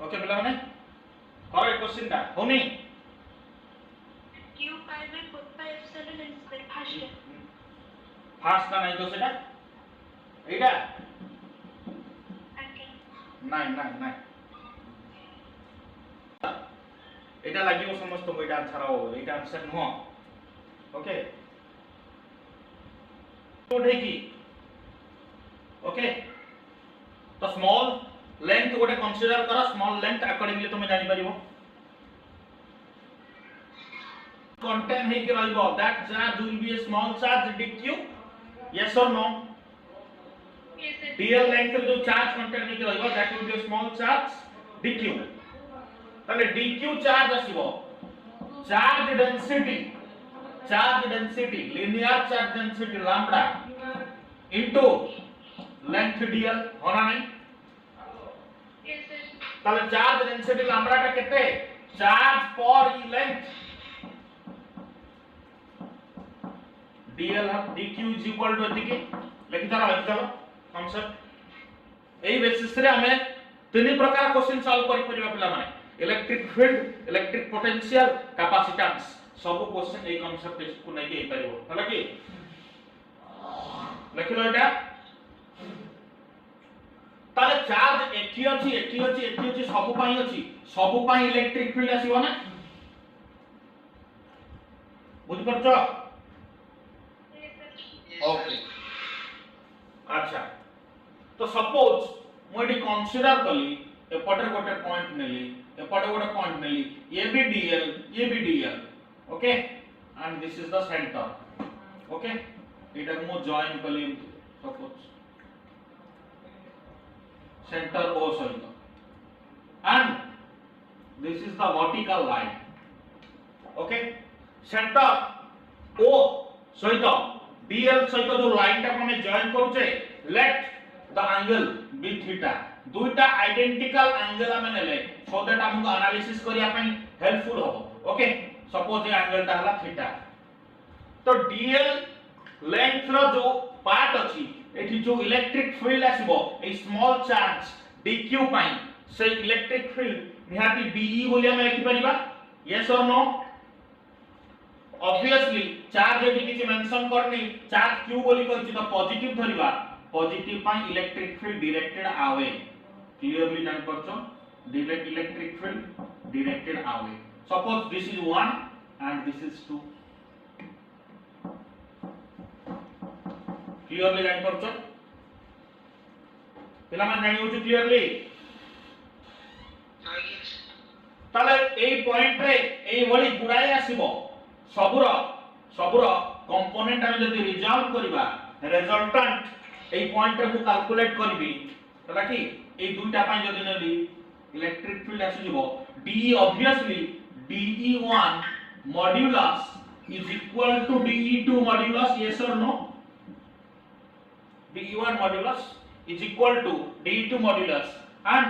Okay पिला माने और एक क्वेश्चन टा होनी q pi by 4 pi epsilon is the first fast ना नहीं तो सेटा एटा okay नहीं एटा लागियो समस्त को एटा आंसर हो एटा आंसर नो ओके तो देखी ओके तो स्मॉल लेंथ गोटे कंसीडर करा स्मॉल लेंथ अकॉर्डिंगली तुम जानि परिबो contain है कि रहइबो that charge will be a small charge dq yes or no yes sir dl length रे जो चार्ज कंटेन है कि रहइबो that will be a small charge dq ताले dq चार्ज आसीबो charge density linear charge density lambda into length dl होना नहीं yes sir ताले चार्ज डेंसिटी lambda टा केते चार्ज पर length dl dq is equal to एतिके लिखि चलो कांसेप्ट एई बेसिस रे हमें तीन प्रकार क्वेश्चन सॉल्व करि परिबा पिला माने electric field electric potential capacitance सब क्वेश्चन एई कांसेप्ट को नै के परिबो हला कि लिखिलो एटा ताले चार्ज एठी सब पाई इलेक्ट्रिक फील्ड आसीबो ना बुझ परछो ओके अच्छा तो सपोज मोडी कंसीडर कली एपटे गोटे पॉइंट नेली एपटे गोटे पॉइंट नेली ये भी dl okay and this is the centre okay एटा को मो जॉइन कली सपोज सेंटर ओ सहित and this is the vertical line okay centre O सहित dl सहित जो लाइन टा हमें जॉइन करूचे let the angle be theta दुईटा आइडेंटिकल एंगल हमें नेले सो दैट हमको एनालिसिस करिया पई हेल्पफुल हो ओके सपोज ये एंगल टा हला थीटा तो dl लेंथ रो जो पार्ट अछि एठी जो इलेक्ट्रिक फील्ड आसीबो ए स्मॉल चार्ज dq पई से इलेक्ट्रिक फील्ड निहाती be बोली हम लिखि परिबा यस और नो ऑब्वियसली चार्ज एटी किछि मेंशन करनी चार्ज q बोली कहछि तो पॉजिटिव धरिबा पॉजिटिव पाई electric field directed away clearly जान परछो direct electric field directed away suppose this is 1 and this is 2 clearly जान परछो पिला मन जानि होछि क्लियरली ताले एई पॉइंट रे एई वळी गुडाई आसीबो सबुर कंपोनेंट हम जदि रिजॉल्व करबा रिजल्टेंट एई पॉइंट रे को कैलकुलेट करबी तला कि एई दुईटा पई जदि नेली इलेक्ट्रिक फील्ड आसी जिवो de obviously de1 modulus is equal to de2 modulus yes और no de1 modulus is equal to de2 modulus and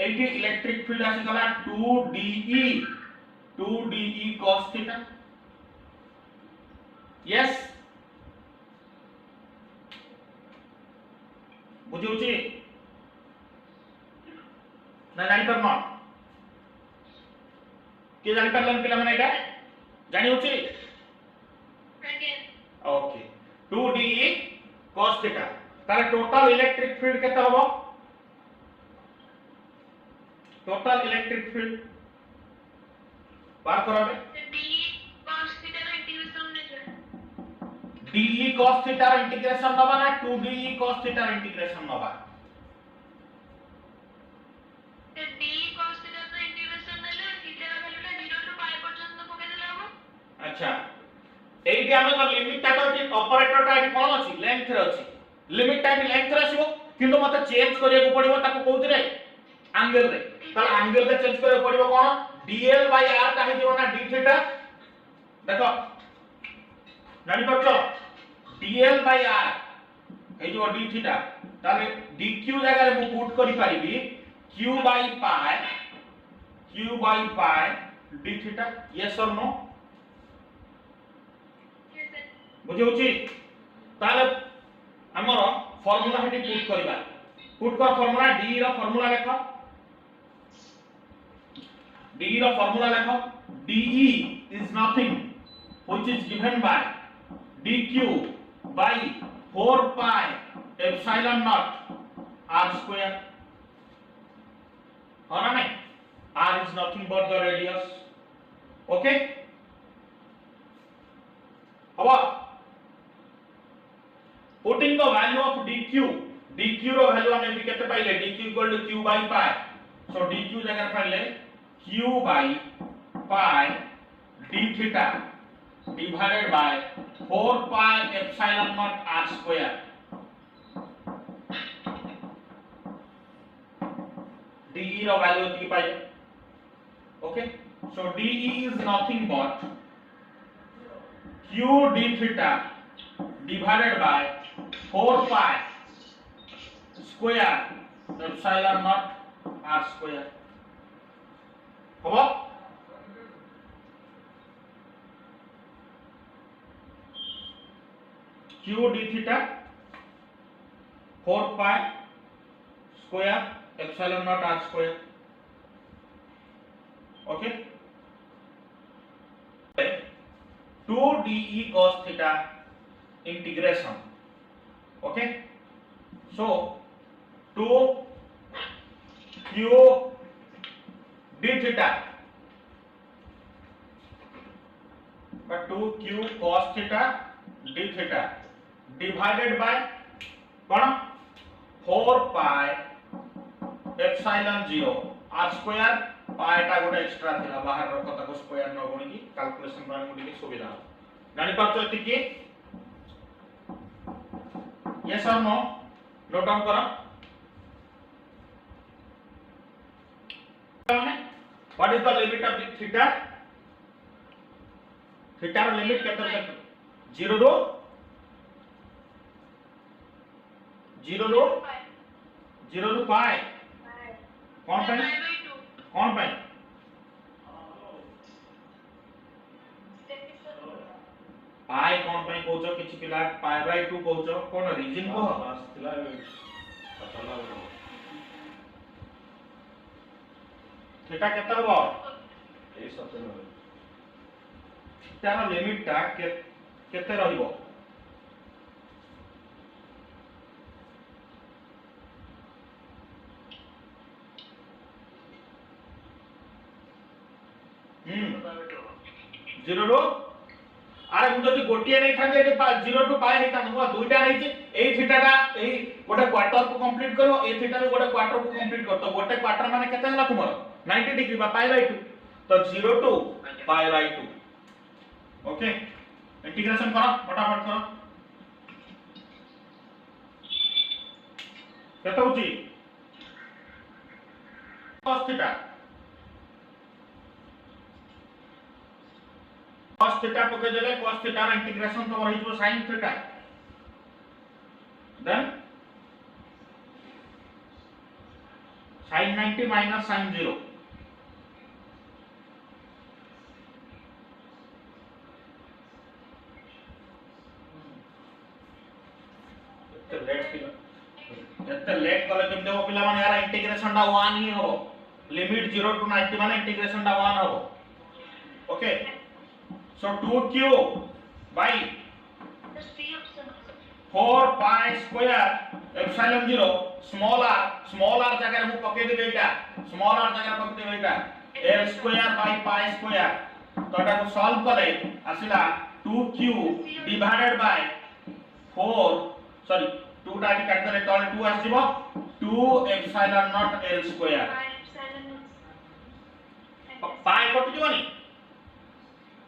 एटी इलेक्ट्रिक फील्ड आसी गला 2de cos थीटा यस बुझुची ना जानि पर न के जानि परलन पिला माने एटा जानि होची again okay 2de cos theta तार टोटल इलेक्ट्रिक फील्ड केते हबो टोटल इलेक्ट्रिक फील्ड बार कराबे de cos theta ର इंटीग्रेशन नबा ना 2de cos theta ର इंटीग्रेशन नबा the d cos theta ର इंटीग्रेशन नेले थीटा ର वैल्यू टा 0 टू पाई पर्यंत पके देला हो अच्छा एई हम तो लिमिट टा तो ऑपरेटर टा कोन अछि लेंथ रे अछि लिमिट टा लेंथ रे आसीबो किंतु मते चेंज करिया को पड़िबो ताको कोउत रे एंगल रे त एंगल रे चेंज करिया पड़िबो कोन dl r का हे जेवना d थीटा देखो जानि परछो dl r ए जो d थीटा ताले dq जगह रे मु पुट करि परिबी q by pi d theta yes और नो yes sir बुझौची ताले हमर फार्मूला हेटी पुट कर फार्मूला d रो फार्मूला लेख DE रो फार्मूला लिखो DE is nothing which is given by dq by 4 pi epsilon naught r square हो ना नहीं r is nothing but the radius okay अब putting the value of dq रो value हम एबी केते पाइले dq equal to q by pi so dq जगह पाइले q by pi d theta divided by 4 pi epsilon naught r square DE row value की पाइले okay so DE is nothing but q d theta divided by 4 pi square epsilon naught r square हो q d theta 4 pi square epsilon naught r square okay 2 de cos theta integration okay so 2 q d theta but 2 q cos theta d theta divided by कौन 4 pi epsilon 0 r square pi टा गोटे extra थिला बाहर रखो ताको square न गुणी की कैलकुलेशन करने गुडी की सुविधा जानि पाछो एति की यस और नो नोट डाउन करो what is the limit of theta theta रो लिमिट केते 0 रो 0 रो पाई कौन पाई पाई कौन पाई कहउछो किछि पिला पाई बाय 2 कहउछो कोन रीजन को आस्थिला पतला थीटा केते हबो ए 17 थीटा रो लिमिट ता केते रहइबो जीरो रो अरे मु जदी गोटिए नै थांजे एटे 0 टू पाई नै थांबो दुईटा नै छि एई थीटाटा एई गोटे क्वार्टर को कंप्लीट करो एई थीटा भी गोटे क्वार्टर को कंप्लीट कर तो गोटे क्वार्टर माने केते हला तुमरो 90 डिग्री बा पाई बाय 2 तो 0 to pi by 2 okay integration करो फटाफट करो केते होची cos थीटा cos थीटा पके देले cos थीटा रा इंटीग्रेशन तो रही जो sin theta then sin 90 minus sin 0 एते लेट कले केम देबो पिला माने यार इंटीग्रेशन दा 1 ही हो लिमिट 0 टू 90 माने इंटीग्रेशन दा 1 हो okay so 2q by 4 pi square epsilon 0 small r जगह मु पके देबे एटा small r जगह पके देबे एटा l square by pi square तो एटा को सॉल्व करे आसिला 2q divided by 4 सॉरी 2 टा काट देले तो 2 आसीबो 2 epsilon not l square pi cut जीवनी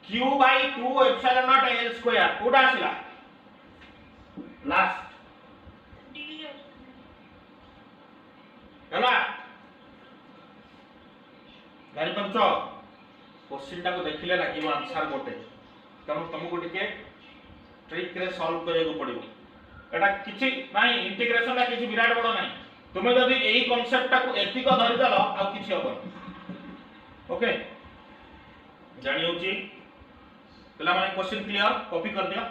q by 2 epsilon naught l square कोडा आसिला लास्ट हला गाड़ी पंचो क्वेश्चन टा को देखिले लागिबो आंसर गोटे तम तुमको टिके ट्रिक रे सॉल्व करे को पड़िबो एटा किछि नाही इंटीग्रेशन ला किछि विराट बड़ नाही तुमे जदी एई कांसेप्ट टा को एतिक धरि दलो आ किछि होबो ओके जानि होची पिला माने क्वेश्चन क्लियर कॉपी कर दिया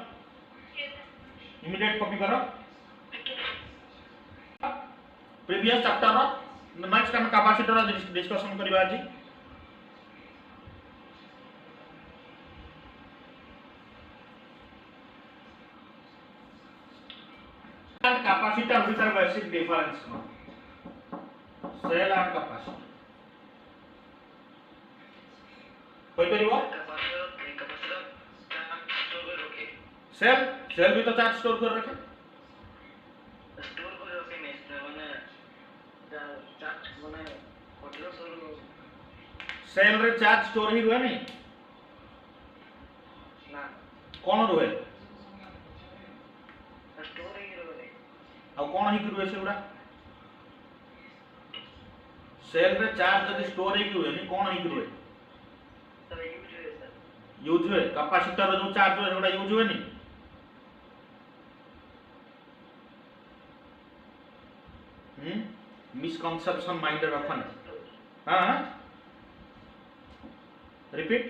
इमीडिएट कॉपी करो प्रीवियस चैप्टर रो नेक्स्ट हम कैपेसिटर डिस्कशन करबा आज कैपेसिटर भीतर बेसिक डिफरेंस न सेल एंड कैपेसिटर कोई परिबो सेल सेल भी तो चार्ज स्टोर कर रखे सेल रे चार्ज स्टोर ही रुहे नहीं कौन रुहे अब कौन ही रुहे से उड़ा सेल रे चार्ज यदि स्टोर ही रुहे नहीं कौन ही रुहे यूज हुए कैपेसिटर जो चार्ज हुए उड़ा यूज हुए नहीं मिसकंसेप्शन माइंड रखन हां रिपीट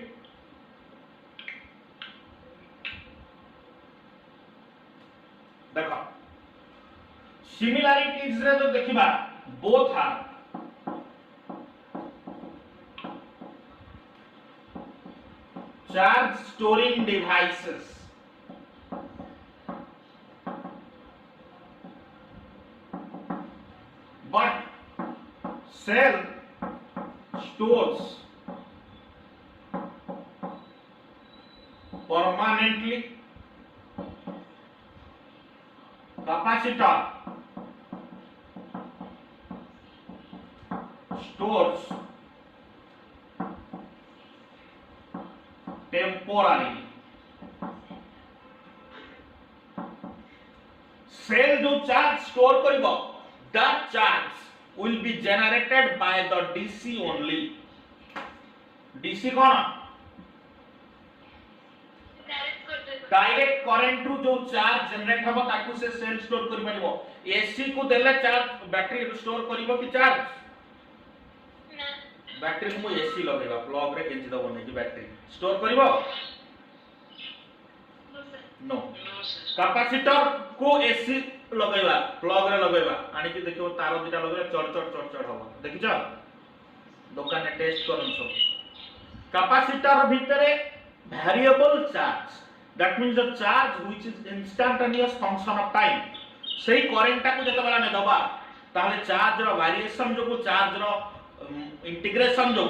देखो सिमिलरिटीज रे तो देखिबा both are charge storing devices but cell stores permanently capacitor stores temporarily cell जो चार्ज स्टोर करिबो that charge will be generated by the DC only DC कौन डायरेक्ट करंट रु जो चार्ज जनरेट हबो ताकू से सेल स्टोर करि परिबो AC को देले चार्ज बैटरी स्टोर करिवो कि चार्ज ना बैटरी को एसी लगेगा प्लग रे केंची दबो नै कि बैटरी स्टोर करिवो नो कैपेसिटर को एसी लगेबा प्लग रे लगेबा आनी कि देखियो तार दिटा लगेबा चढ़ हबो देखिछ दुकान में टेस्ट करन सब कैपेसिटर भितरे variable charge that means the charge which is instantaneous function of time सेही करंट को जते बेला ने दबा ताले चार्ज रो वेरिएशन जो चार्ज रो इंटीग्रेशन जो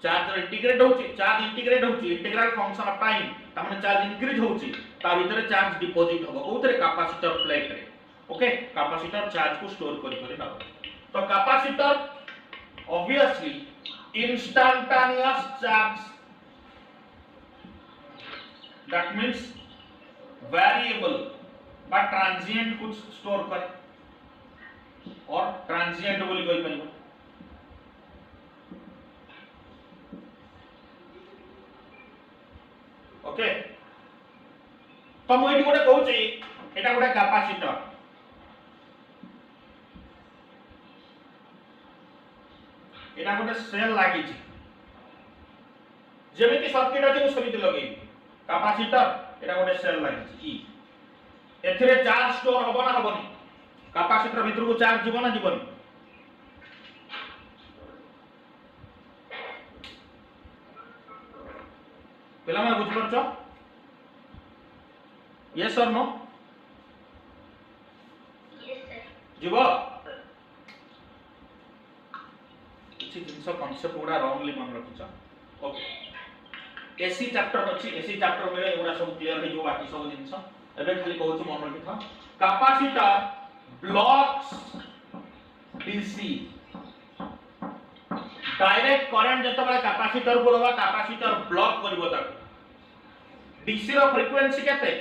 चार्ज इंटीग्रेट होची चार्ज इंटीग्रेट होची इंटीग्रल फंक्शन ऑफ टाइम तामने चार्ज इंक्रीज होची ता भीतर चार्ज डिपॉजिट होबो कोथरे कैपेसिटर प्लेट रे ओके कैपेसिटर चार्ज को स्टोर करी ना तो capacitor obviously instantaneous charge that means variable but transient कुछ स्टोर करे और ट्रांजिएंट बोली कोई परिबो ओके तो मु एठी गोटे कहूची एटा गोटे कैपेसिटर एटा गोटे सेल लागि छी जेमिति सर्किट अछि समिति लगेई कैपेसिटर एटा गोटे सेल लागि छी ई एथिरे चार्ज स्टोर हबो ना हबोनी कैपेसिटर भीतर को चार्ज जीवो ना जीवोनी पेला मैं बुझ परछो यस और नो यस सर जीवो किछि जिंस कांसेप्ट गुडा रॉन्गली मन रखिछ ओके एसी चैप्टर अछि एसी चैप्टर में एगुडा सब क्लियर हे जो बाकी सब जिंस एबे खाली कहू छी मन रखिथ capacitor blocks DC direct current जत बड़ा कैपेसिटर को लगा कैपेसिटर ब्लॉक करबो ता डीसी रो फ्रीक्वेंसी केते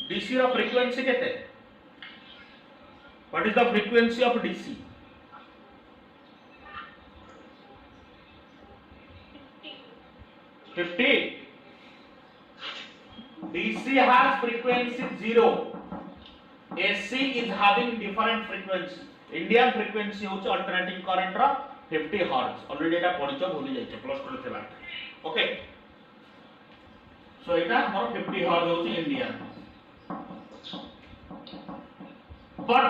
डीसी रो फ्रीक्वेंसी केते what is the frequency of DC 50 DC has frequency 0 AC is having different frequency Indian frequency होच alternating current रा 50 hertz already एटा पढिचो भूली जाइछो प्लस 2 थेला ओके सो एटा हमर 50 hertz होच इंडियन बट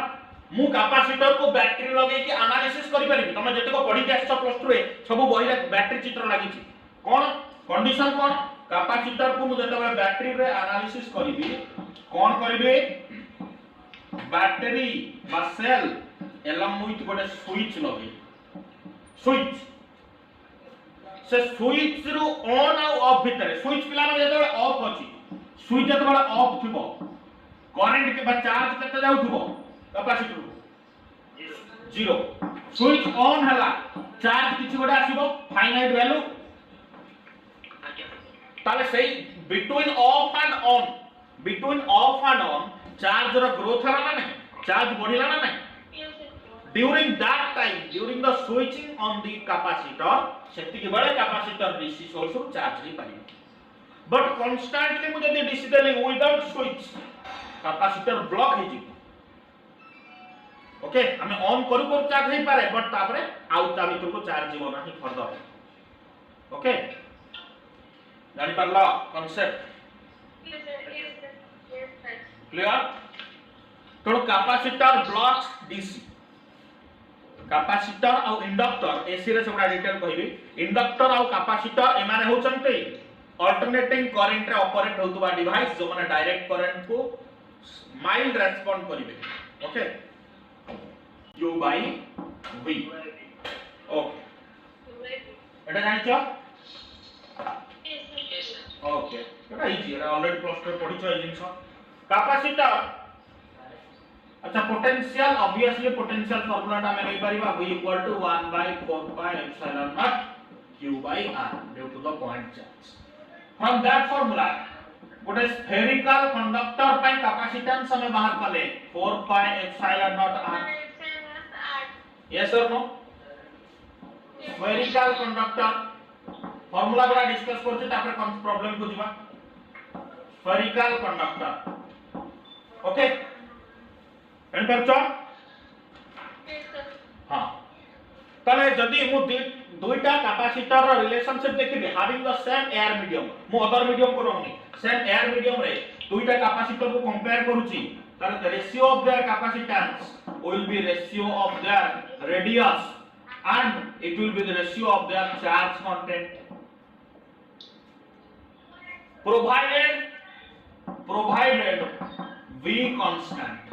मु कैपेसिटर को बैटरी लगे कि एनालिसिस करि परिबी तमे जते को पढि के आछो प्लस 2 रे सब बहिरा बैटरी चित्र लागि छी कोन कंडीशन कोन कैपेसिटर को मु जतबे बैटरी रे एनालिसिस करिबी कोन करिबे बैटरी बा सेल एलम विथ गोटे स्विच लगे स्विच से स्विच रु ऑन आ ऑफ भितर स्विच पिला में जतबे ऑफ अछि स्विच जतबे ऑफ थिबो करंट के बा चार्ज केते जाउथबो कैपेसिटर को 0 स्विच ऑन हला चार्ज किछि गोटे आसीबो फाइनाइट वैल्यू ताले सही between off and on charge रो ग्रोथ हला ना नहीं चार्ज बढ़िला ना नहीं during that time during the switching on the capacitor सेति के बड़े कैपेसिटर डीसी सोर्स रो चार्ज ही पाई बट कांस्टेंटली मुझे दे डीसी देले विदाउट स्विच कैपेसिटर ब्लॉक हे जी ओके हमें ऑन करू करू चार्ज नहीं पारे बट तापरे आउट ता भीतर को चार्ज जीवो नाही फर्दर ओके जानि परला कांसेप्ट क्लियर तो कैपेसिटर ब्लॉक्स डीसी कैपेसिटर और इंडक्टर एसी रे सबडा डिटेल कहबी इंडक्टर और कैपेसिटर ए माने होचंते अल्टरनेटिंग करंट रे ऑपरेट होतबा डिवाइस जो माने डायरेक्ट करंट को माइल्ड रेस्पोंड करिवे okay Q by V okay Etah जानिचो okay Etah easy Etah already plus 2 पढिचो A jeans capacitor अच्छा पोटेंशियल ऑब्वियसली पोटेंशियल फार्मूला टा में नहीं परिबा V equal to 1 by 4 pi epsilon naught Q by R due to the point charge from that formula गोटे spherical conductor पई capacitance हमें बाहर कले 4 pi epsilon naught R yes or no spherical conductor formula बड़ा discuss करते तापर कौन problem को जीवा स्फेरिकल कंडक्टर ओके एंड करचो हां तले जदी मु दुईटा कैपेसिटर रो रिलेशनशिप देखिबी having the same air medium मु अदर मीडियम को रहनी सेम एयर मीडियम रे दुईटा कैपेसिटर को कंपेयर करूची तार the ratio of their capacitance will be ratio of their radius and it will be the ratio of their charge content provided V constant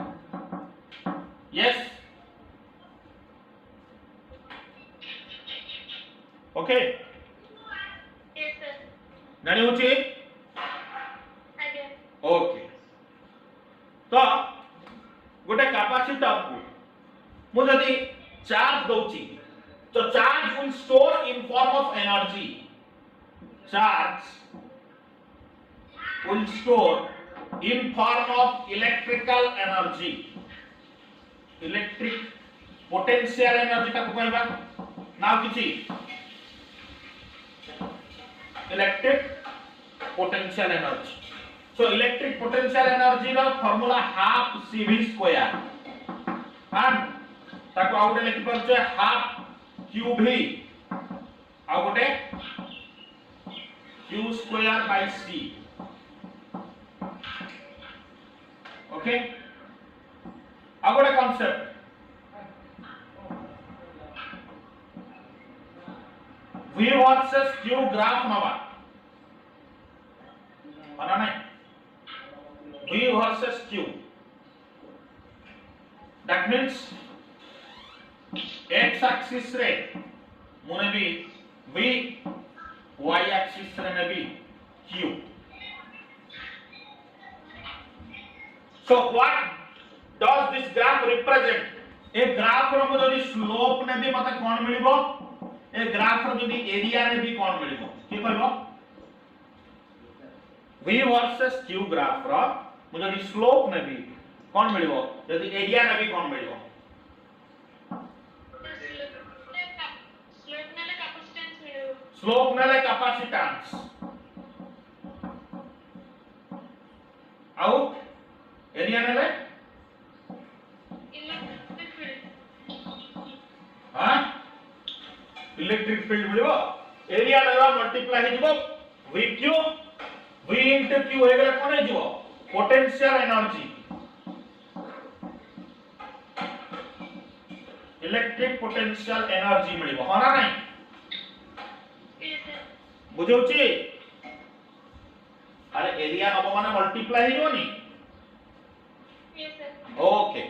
yes okay yes sir जानी होची आगे okay तो गोटे capacitor को मु जदी चार्ज दोची तो charge will store in form of energy charge will store in form of electrical energy electric potential energy का कहबा नाउ किछि electric potential energy so electric potential energy ର formula half cv square and ताको आ गोटे लिखि परछे half qv आ गोटे q square by c okay आ गोटे concept v versus q graph नवा माना नहीं V versus Q. That means x axis रे मुने भी V, y axis रे ने भी Q. So what does this graph represent? एक ग्राफ रो जदी स्लोप ने भी मते कोन मिलिबो एक ग्राफ रो जदी एरिया ने भी कोन मिलिबो की कहबो V versus Q ग्राफ रो मुझे स्लोप ने भी कौन मिलिबो यदि एरिया ने भी कौन मिलिबो स्लोप नेले कैपेसिटेंस आउ एरिया नेले इलेक्ट्रिक फील्ड हां इलेक्ट्रिक फील्ड मिलिबो एरिया नेला मल्टीप्लाई हे जिवो v cube v into q हे गेला कोन हे जिवो potential energy electric potential energy मिलिबो हां ना नहीं बुझौची अरे एरिया नब माने मल्टीप्लाई हेबोनी Yes, sir. ओके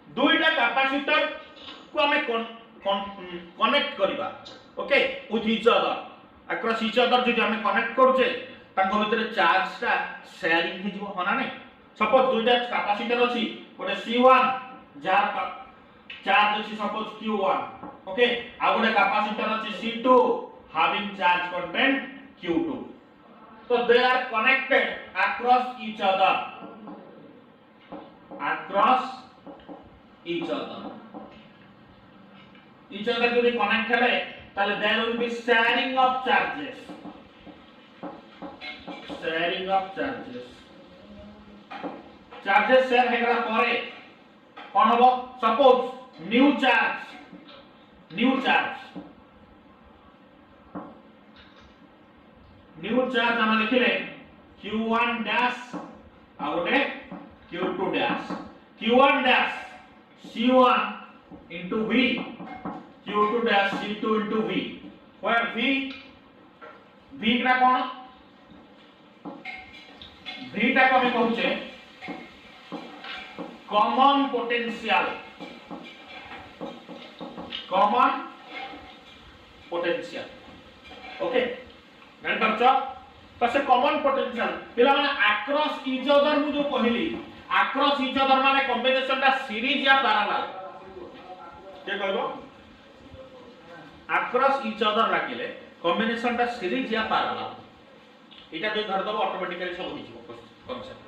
दुईटा कैपेसिटर को हमें कनेक्ट करबा okay with each other across each other जो हमें कनेक्ट करछे ताको भीतर चार्ज टा शेयरिंग हे जीवो होना नहीं सपोज दुईटा कैपेसिटर अछि गोटे C1 जार चार्ज अछि सपोज Q1 ओके आ गोटे कैपेसिटर अछि C2 having charge content Q2 so they are connected across each other each other যদি connect hele তাহলে there will be sharing of charges charges share हेगला परे कोन हबो suppose new charge हम लिखिले q1 dash आ गोटे q2 dash q1 dash c1 into v q2 dash c2 into v where v का कोन v टा को हम कहूचे कॉमन पोटेंशियल ओके जान परछो तो से कॉमन पोटेंशियल पिला माने अक्रॉस ईच अदर मु जो कहली अक्रॉस ईच अदर माने कॉम्बिनेशन टा सीरीज या पैरेलल के कहबो अक्रॉस ईच अदर लागिले कॉम्बिनेशन टा सीरीज या पैरेलल एटा जो धर दबो ऑटोमेटिकली सब हो जिवो कांसेप्ट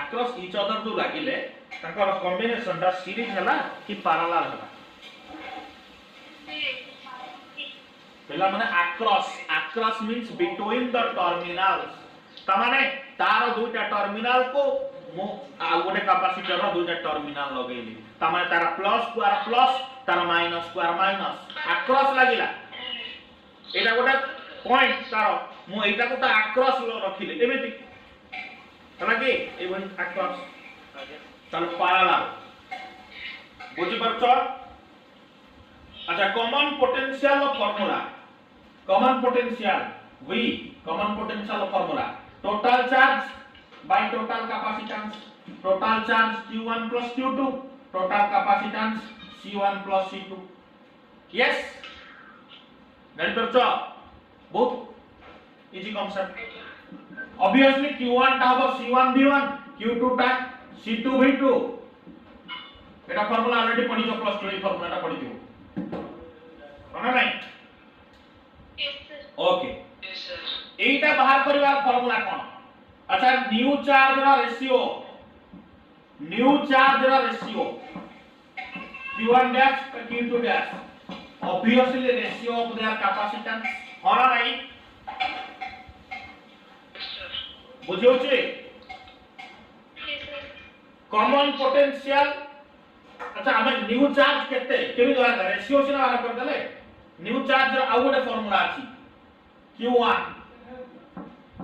अक्रॉस ईच अदर जो लागिले ताकर कॉम्बिनेशन टा सीरीज हला कि पैरेलल हला पहला माने across means between the terminals ता माने तार दुईटा टर्मिनल को मो आ गोटे कैपेसिटर रो दुईटा टर्मिनल लगेली ता माने तार प्लस स्क्वायर प्लस तार माइनस स्क्वायर माइनस across लागिला एटा गोटे पॉइंट तार मो एटा को ता across रखिले एमिति हला कि ए बन across तार पैरेलल बुझि परछो अच्छा common potential formula common potential V common potential formula total charge by total capacitance total charge Q1 plus Q2 total capacitance C1 plus C2 yes जानि परछो बहुत इजी कांसेप्ट ऑब्वियसली Q1 टा हबो C1 V1 Q2 टा C2 V2 एटा formula already पढिছো plus 2 formula टा पढिছো कोना नाही Yes, sir. Okay एटा बाहर करिवार formula कोन अच्छा न्यू चार्ज रा ratio q1 dash to q2 dash obviously ratio of their capacitance होना नहीं बुझियो छी Yes, sir. कॉमन पोटेंशियल अच्छा हमें न्यू चार्ज केते केबी द्वारा रेशियो से बाहर कर देले न्यू चार्ज रा आ गोटे फार्मूला अछि q1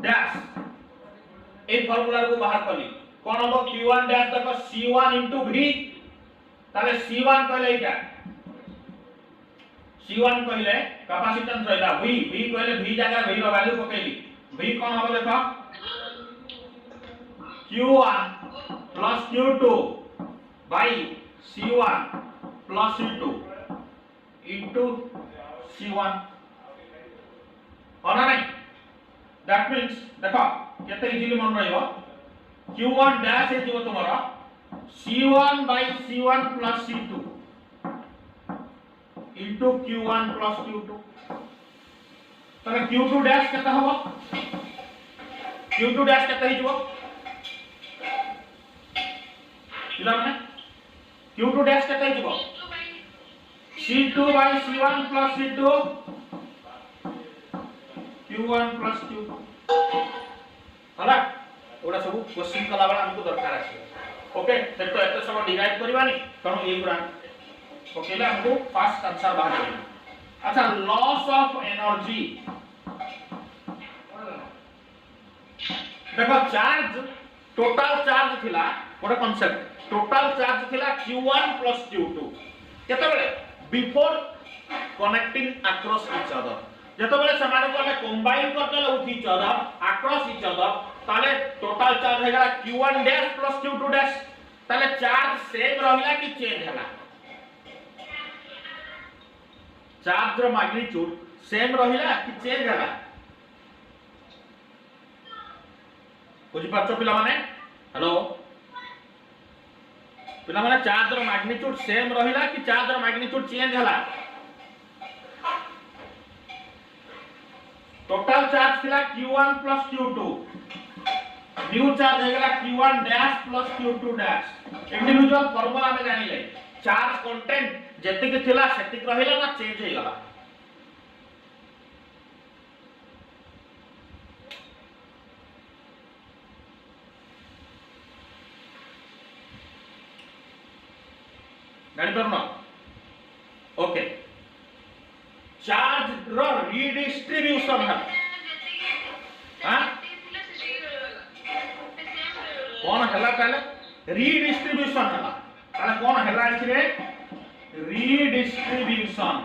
डैश ए फार्मूला को बाहर करी कोन हो q1 डैश देखो c1 * v ताले c1 कहले एटा c1 कहले कैपेसिटेंस रहला v कहले v जगह v रो वैल्यू पकेली v कोन हो देखो q1 plus q2 by c1 plus c2 into c1 होना नहीं दैट मींस देखो केते इजीली मन रहइबो q1 डैश हे जीवो तुम्हारा c1 by c1 plus c2 into q1 plus q2 तने q2 डैश केते हबो q2 डैश केते हे जीवो पिला माने q2 डैश केते हे जीवो c2 by c1 plus c2 q1 plus q2 होला ओडा सब क्वेश्चन कला वाला हमको दरकार আছে ओके सेट तो एते सब डिराइव करबानी कारण ए गुरा ओकेला हमको फास्ट आंसर बाहर करना अच्छा लॉस ऑफ एनर्जी देखो चार्ज टोटल चार्ज थिला ओडा कांसेप्ट टोटल चार्ज थिला q1 plus q2 केते बेले before connecting across each other যেতবেলে সেমানে আমি কম্বাইন করতে with each other across each other তাহলে টোটাল চার্জ হয়ে গেল q1 dash plus q2 dash তাহলে চার্জ সেম রহিলা কি চেঞ্জ হলা চার্জ র ম্যাগনিट्यूड सेम रहिला कि चेंज हला बुझी पाछो पिला माने हेलो पिला माने चार्ज र मैग्नीट्यूड सेम रहिला कि चार्ज र मैग्नीट्यूड चेंज हला टोटल चार्ज थिला q1 plus q2 new charge हे गेला q1 dash plus q2 dash individual formula में जानिले चार्ज कंटेंट जति के थिला सेति रहिला ना चेंज हे गेला जानि परना ओके चार्ज रो रीडिस्ट्रीब्यूशन है हां कौन हला ताले रीडिस्ट्रीब्यूशन हला ताले कौन हला इथिरे रीडिस्ट्रीब्यूशन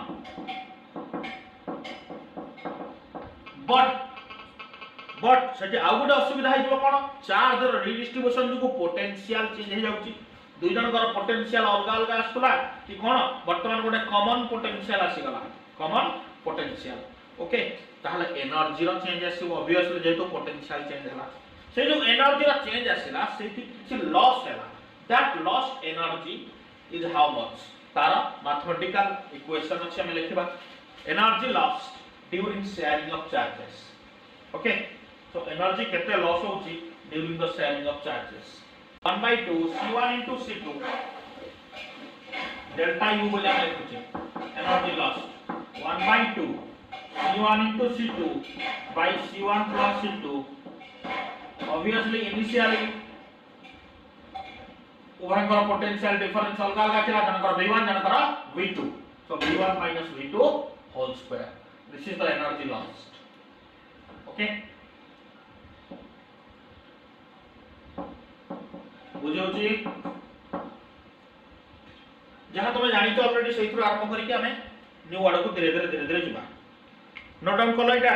बट सजे आ गुडे असुविधा हे जो कोन चार्ज रो रीडिस्ट्रीब्यूशन जो पोटेंशियल चेंज हे जाउची दुई जनकर पोटेंशियल अलग अलग आसुला कि कोन वर्तमान गोटे कॉमन पोटेंशियल आसी गला कॉमन पोटेंशियल ओके ताहले एनर्जी रो चेंज आसी ऑब्वियसली जेतो पोटेंशियल चेंज हला से जो एनर्जी रो चेंज आसीला सेति किछि लॉस हैला that lost energy is how much तार मैथमेटिकल इक्वेशन अछि हम लिखबा energy lost during sharing of charges okay so energy केते लॉस होची during the sharing of charges 1 by 2 c1 into c2 delta u बोले हम लिखुचे energy lost 1 by 2 c1 into c2 by c1 plus c2 obviously initially उभयंकर potential difference अलग अलग थिला जनकर v1 Jankar v2 so v1 minus v2 whole square this is the energy lost okay बुझौची जहां तुम जानि तो ऑलरेडी सहित आरंभ करिके हमें न्यू वर्ड को धीरे धीरे जिबा नोट डाउन कर लइटा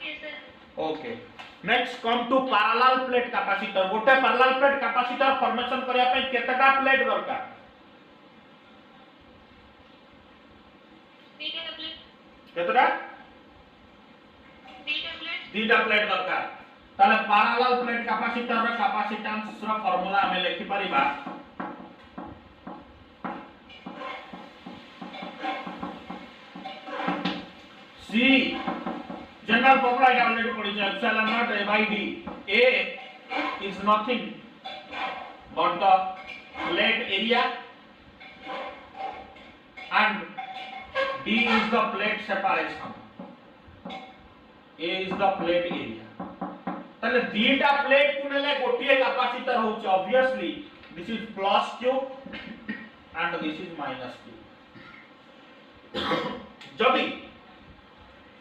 yes sir okay next come to parallel plate capacitor गोटे पैरेलल प्लेट कैपेसिटर फॉर्मेशन करिया पे केतटा प्लेट दरकार केतटा दीटा प्लेट दरकार ताले पैरेलल प्लेट कैपेसिटर रे कैपेसिटेंस रो फार्मूला हमें लिखि परिबा C general formula it already पढ़ी है epsilon not a by d a is nothing but the plate area and d is the plate separation a is the plate area ताले दीटा plate को नेले गोटिए capacitor होछ obviously this is plus q and this is minus q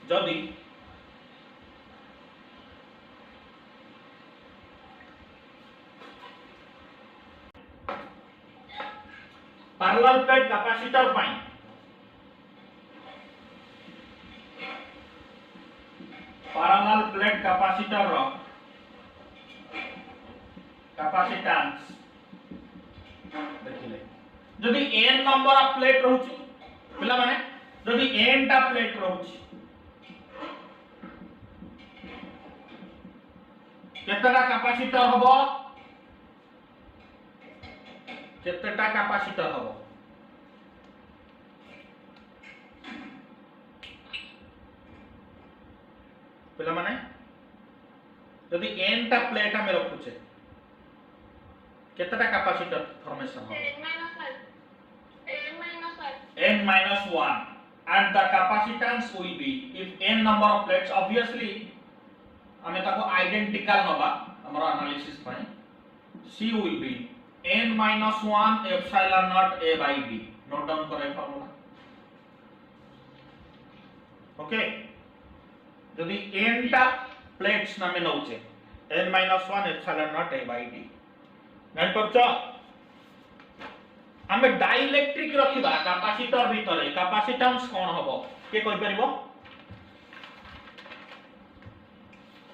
जदी parallel plate capacitor पाई parallel plate capacitor रो capacitance देखिले जदी n नंबर ऑफ प्लेट रहउची पिला माने जदी n टा प्लेट रहउची केतटा कैपेसिटर हबो केतटा कैपेसिटर हबो पिला माने जदी n टा प्लेट हम रखुचे केतटा कैपेसिटर फॉर्मेशन हो n minus 1 and the capacitance will be if n number of plates obviously हमें ताको आइडेंटिकल नबा हमर एनालिसिस पई c will be n minus 1 epsilon naught a by d note down करे formula okay जदी n टा plates name नउचे n minus 1 epsilon naught a by d जानि परछ हमें डाइलेक्ट्रिक रखिबा कैपेसिटर भीतर कैपेसिटेंस कोन हबो के कहि परिबो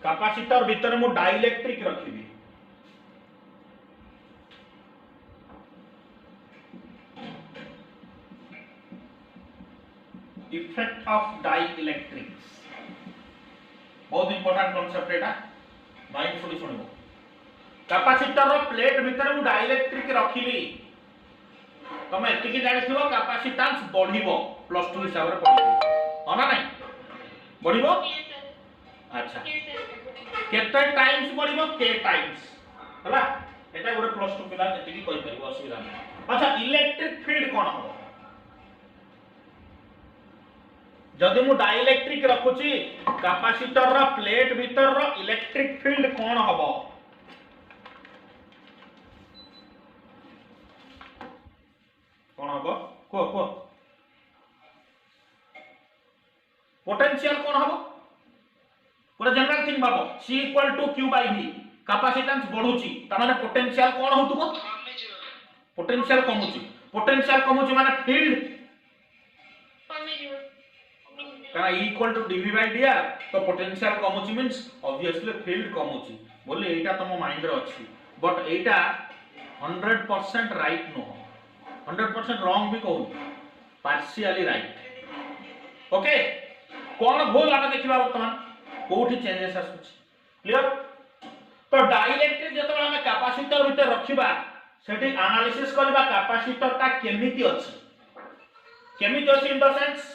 कैपेसिटर भीतर मु डाइलेक्ट्रिक रखिबी इफेक्ट ऑफ डाइलेक्ट्रिक्स बहुत इंपोर्टेंट कांसेप्ट एटा माइंडफुली सुनिबो कैपेसिटर रो प्लेट भीतर मु डाइलेक्ट्रिक रखिली तमे एतिकी जानिथिबो कैपेसिटेंस बढ़िबो +2 हिसाब रे पढिबो हो ना नहीं बढ़िबो Yes, sir. अच्छा Yes, sir. केते टाइम्स बढ़िबो k टाइम्स हला एटा गोटे +2 पिला एतिकी कहि परिबो असुविधा नहीं अच्छा इलेक्ट्रिक फील्ड कोन हो जदि मु डाइलेक्ट्रिक रखुची कैपेसिटर रो प्लेट भीतर रो इलेक्ट्रिक फील्ड कोन हबो कोन हबो को पोटेंशियल कोन हबो पूरा जनरल थिंग भाबो C = Q / V कैपेसिटेंस बढ़ुची त माने पोटेंशियल कोन होतुबो पोटेंशियल कमुची माने फील्ड कारण E = dV/dr तो पोटेंशियल कमुची मींस ऑब्वियसली फील्ड कमुची बोले एटा तम माइंड रे अछि but Etah 100% right no 100% wrong भी कहू पार्शियली राइट ओके कोन भूल आमे देखिबा वर्तमान कोठी चेंजेस आसुची क्लियर तो डाइलेक्ट्रिक जतबे हमें कैपेसिटर भीतर रखिबा सेठी एनालिसिस करबा कैपेसिटर ता केमिति अछि इन द सेंस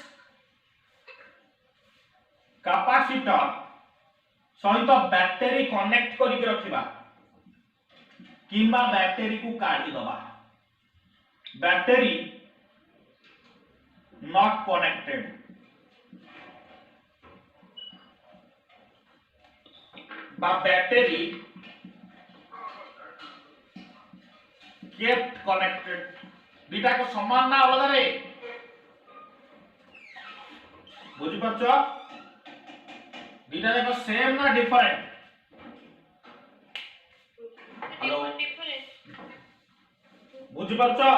कैपेसिटर सहित बैटरी कनेक्ट करिक रखिबा किंबा बैटरी को काढी दबा बैटरी नॉट कनेक्टेड बा बैटरी kept connected दुटा को समान ना अलग रे बुझि परछो दुटा देखो सेम ना डिफरेंट हेलो बुझि परछो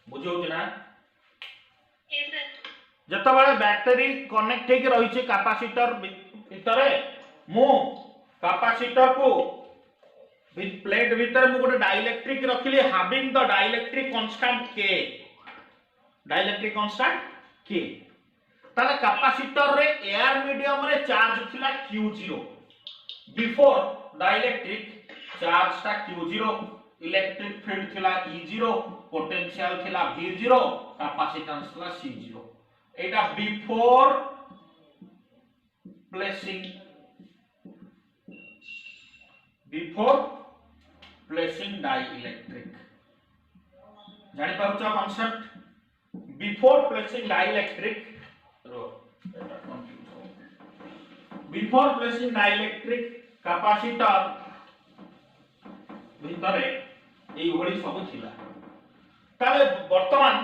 बुझि होछ ना Yes, sir. जतबेले बैटरी कनेक्ट हेके रही छै कैपेसिटर भितरे मु कैपेसिटर को विथ प्लेट भीतर मु गोटे डाइलेक्ट्रिक रखिली having the dielectric constant k ताले कैपेसिटर रे एयर मीडियम रे चार्ज थिला Q0 बिफोर डाइलेक्ट्रिक चार्ज ता Q0 इलेक्ट्रिक फील्ड थिला E0 पोटेंशियल थिला V0 कैपेसिटेंस थिला C0 एटा बिफोर प्लेसिंग डाइलेक्ट्रिक जानि पाउछ concept before placing dielectric before placing dielectric capacitor भितरे एई भଳି सब थिला ताले वर्तमान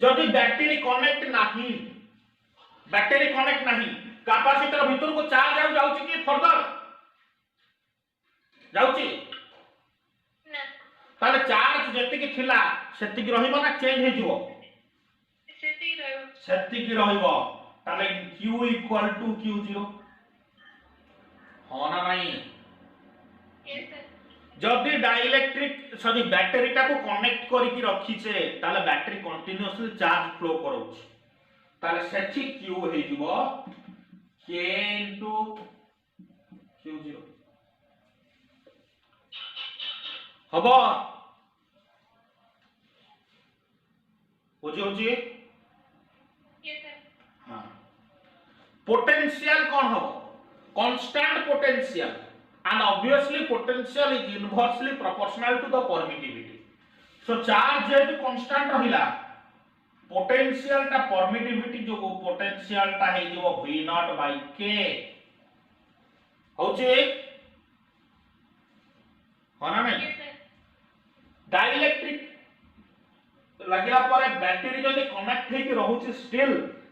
जदि बैटरी कनेक्ट नाही कैपेसिटर भीतर को चार्ज जाउची कि फर्दर जाउची ना ताले चार्ज जति कि थिला सेति कि रहिबो ना चेंज हे जिवो सेति कि रहिबो ताले Q = Q0 हो ना नहीं Yes, sir. जदि डाइलेक्ट्रिक सॉरी बैटरी टा को कनेक्ट करी कि रखी छे ताले बैटरी कंटीन्यूअसली चार्ज फ्लो करूछ ताले सेठी Q हे जिवो K * Q0 हबो बुझी होची Yes, sir. हां पोटेंशियल कोन हबो constant potential and obviously potential is inversely proportional to the permittivity so charge जेतु constant रहिला potential ता permittivity जो potential ता हे जो V0/K होचे होना नहीं Yes, sir. डाइलेक्ट्रिक लगिला परे बैटरी जदि कनेक्ट हे कि रहउची स्टिल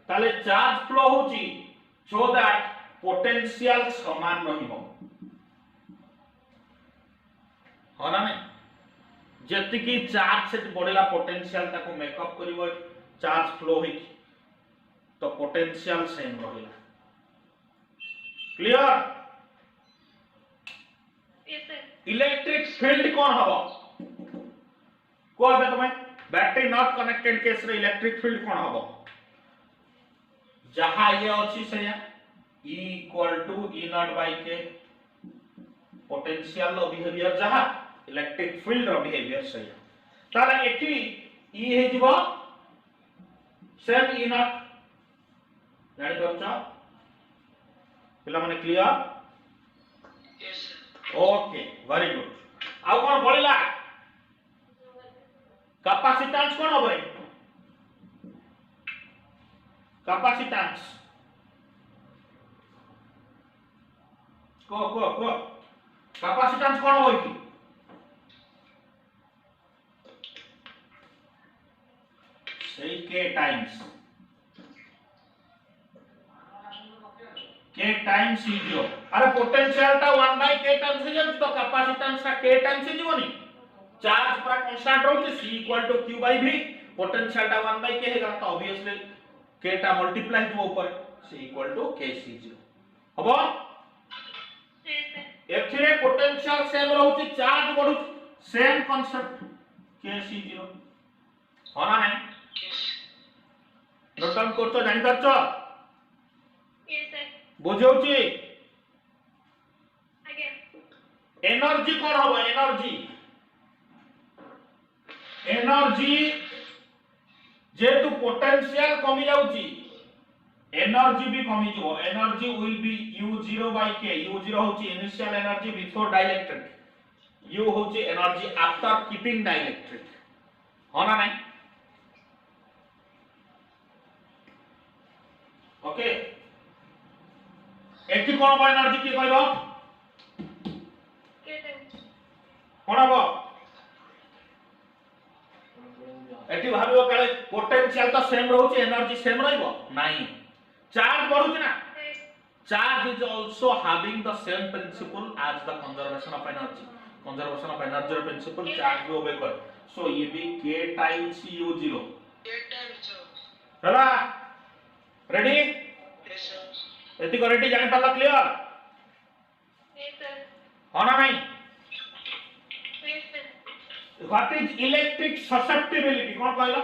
ताले चार्ज फ्लो होची so that potential समान रहिबो होना नहीं जति की चार्ज से बढ़िला पोटेंशियल ताको मेकअप करिवो चार्ज फ्लो होई तो पोटेंशियल सेम रहिला clear yes sir electric field कौन हबो को हबे तमे बैटरी नॉट कनेक्टेड केस रे इलेक्ट्रिक फील्ड कौन हबो जहां ये अछि से E equal to E not by K potential रो बिहेवियर जहां इलेक्ट्रिक फील्ड रो बिहेवियर से ताला एठी E हे जिवो सेम E नॉट जानि परछो पिला माने clear yes sir okay very good आउ कोन बोलिला कैपेसिटेंस कोन होबे कैपेसिटेंस को कैपेसिटेंस कोन होई की सही k times k times c0 अरे पोटेंशियल ता 1 बाय k टाइम्स हो जाय तो कैपेसिटेंस का k टाइम्स ही जीवनी चार्ज पूरा कांस्टेंट रहउछ c equal to q by v potential ता 1 बाय k हेगा तो ऑब्वियसली k ता मल्टीप्लाई हो ऊपर c equal to k c0 हबो यस सर एथिरे पोटेंशियल सेम रहउछ चार्ज बढ़ुछ सेम कांसेप्ट k c0 होना नहीं नोट डाउन करतो जानि परछो यस सर बुझौची आगे एनर्जी कोन हबो एनर्जी जेतु पोटेंशियल कमी जाउची एनर्जी भी कमी जिवो energy will be u0 by k u0 होची initial energy before dielectric u होची एनर्जी आफ्टर कीपिंग डाइलेक्ट्रिक होना नहीं ओके एठी कोन बा एनर्जी की कहबो के टाइम्स कोन हबो एठी भाबियो काले पोटेंशियल तो सेम रहउची एनर्जी सेम रहइबो नाही चार्ज बढ़ुची ना charge is also having the same principle as the conservation of energy principle charge भी ओबे कर सो ये भी k टाइम्स u0 के टाइम्स हला रेडी यस सर एति को रेडी जानि पल्ला क्लियर यस सर होना नहीं yes sir what is electric susceptibility कौन कहला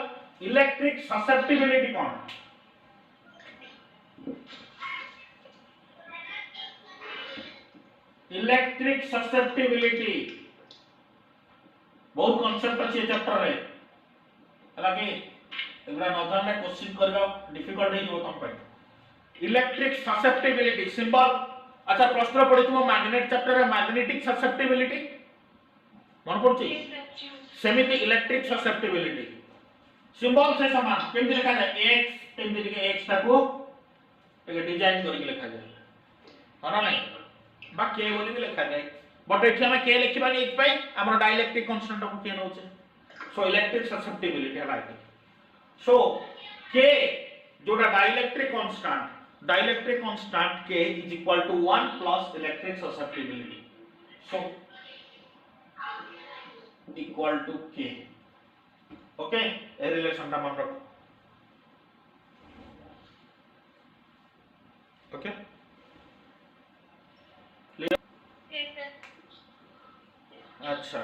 इलेक्ट्रिक ससेप्टिबिलिटी कौन इलेक्ट्रिक ससेप्टिबिलिटी बहुत कांसेप्ट अछि चैप्टर रे हालांकि एगरा नॉर्मल में क्वेश्चन करबा डिफिकल्ट हे जो तुम पे इलेक्ट्रिक ससेप्टिबिलिटी सिंबल अच्छा प्रश्न पढितमो मैग्नेट चैप्टर रे मैग्नेटिक ससेप्टिबिलिटी मन पड़छि सेमिति इलेक्ट्रिक ससेप्टिबिलिटी सिंबल से समान केमति लिखा जाय x केमति लिखे x ताको एक डिजाइन करके लिखा जाय होना नहीं बा k बोली भी लिखा जाय बट एठी हम k लिखबानी एक पई हमर डाइलेक्ट्रिक कांस्टेंट को k नउचे सो इलेक्ट्रिक ससेप्टिबिलिटी हला सो k जोटा dielectric constant k is equal to 1 plus electric susceptibility so equal to k okay ए रिलेशन ता मन रखो ओके क्लियर यस सर अच्छा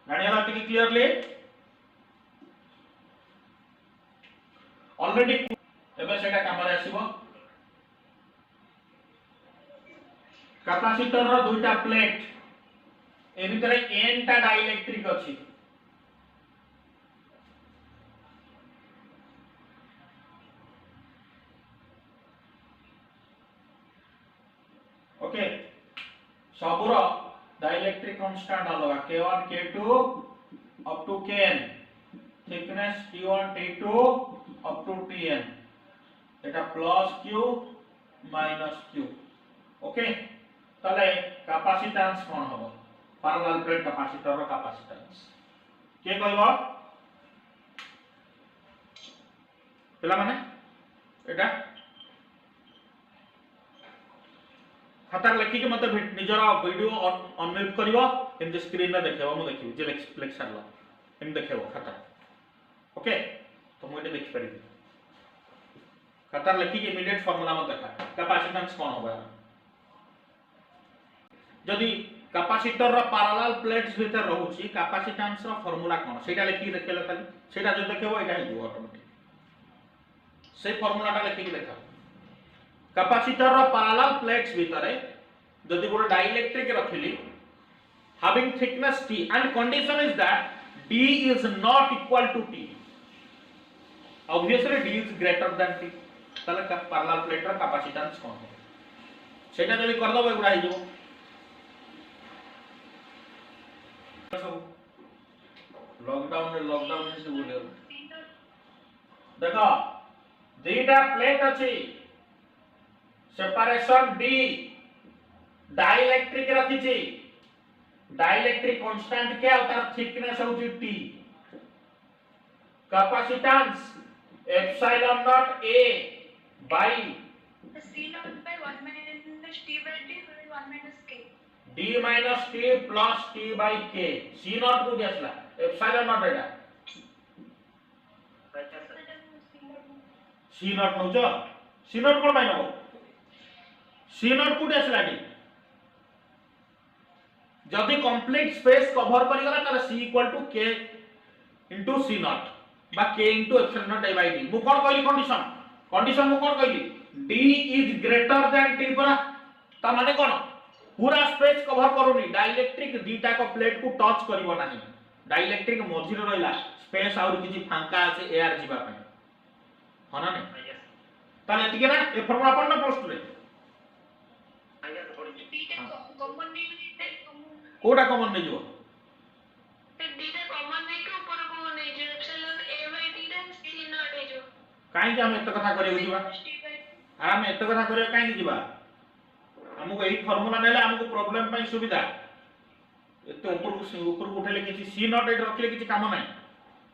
जानियाला टिके क्लियरली ऑलरेडी एबे सेटा कामरे आसीबो कैपेसिटर रो दुईटा प्लेट ए भितरे n टा डाइलेक्ट्रिक अछि ओके सबुरो डाइलेक्ट्रिक कांस्टेंट अलगा k1 k2 up to kn thickness t1 t2 up to tn एटा plus q minus q okay तले कैपेसिटेंस कोन हबो पैरेलल प्लेट कैपेसिटर रो कैपेसिटेंस के कहबो पिला माने एटा खातार लिखि के मते निजर वीडियो अनम्यूट करिवो एमजे स्क्रीन रे देखिबो मु देखिबो जे लेक्चर ला एम देखिबो खाता ओके तो मु एटे देखि परिबी खातार लिखि के इमीडिएट फार्मूला मत देखा कैपेसिटेंस कोन होबा जदि कैपेसिटर रो पैरेलल प्लेट्स भीतर रहउची कैपेसिटेंस रो फार्मूला कोन सेटा लिखि देखले खाली सेटा जो देखिबो एटा हिजो ऑटोमेटिक से फार्मूलाटा लिखि के देखा कैपेसिटर रो पैरेलल प्लेट्स भीतर जदि गोटे dielectric रखिली having thickness T and condition is that D is not equal to T obviously D is greater than T ताले पैरेलल प्लेट रो कैपेसिटेंस कोन हो सेटा जदि कर दबो एगुडा हिजो लॉकडाउन से बोले देखो दुईटा प्लेट अछि सेपरेशन D डाइलेक्ट्रिक रखी छी डाइलेक्ट्रिक कांस्टेंट क्या होता है थिकनेस होची T capacitance epsilon not A by C naught by 1 minus T by D is 1 minus K. D minus T plus T by K C naught को दिसला epsilon not Etah C naught नउचो C naught cone bye Nebo C naught को दिसला D जदि complete space cover करि गला तार C equal to K into C naught बा K into epsilon not A by D मु कोन कहली कंडीशन मु कोन कहली D is greater than T पर ता माने कोन पूरा स्पेस कवर करूनी डाइलेक्ट्रिक दीटा को प्लेट को टच करिवो नाही डाइलेक्ट्रिक मझिर रहला स्पेस और किछि फांका আছে एयर जीवा पय हना नै ताले एतिके ना ए फॉर्मूला पढना पोस्ट रे कॉमन नहीं कोटा कॉमन नै जो तो D रे कॉमन नहीं के ऊपर को नहीं जो एप्सिलॉन A by D रे C naught है जो काई हम एत कथा करे बुझिबा हम एत कथा करे काई जिबा हमको एही फार्मूला नेले हमको प्रॉब्लम पय सुविधा एते ऊपर को उठेले किछि C naught एट रखले किछि काम नै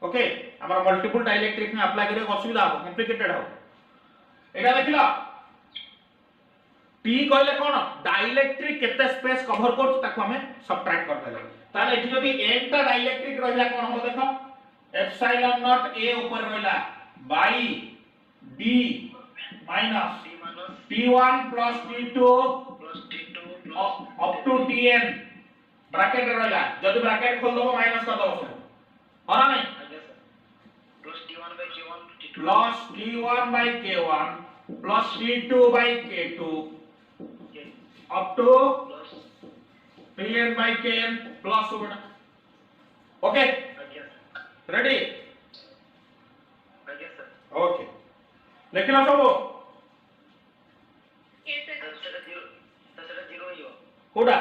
ओके हमर मल्टीपल डाइलेक्ट्रिक में अप्लाई करे असुविधा हो कॉम्प्लिकेटेड हो एटा देखिला T कहले कोन डाइलेक्ट्रिक केते स्पेस कवर करछ ताको हमें सबट्रैक्ट कर देले ताले एठी जदी n टा डाइलेक्ट्रिक रहला कोन हो देखो एप्सिलॉन नॉट A ऊपर रहला by D minus T1 plus T2 up to Tn bracket रहला जदी ब्रैकेट खोल दबो माइनस कर दबो सब हरा नै plus T1 by K1 plus T2 by K2 up to Tn by Kn plus होगा ओके रेडी ओके लेकिन सब कोडा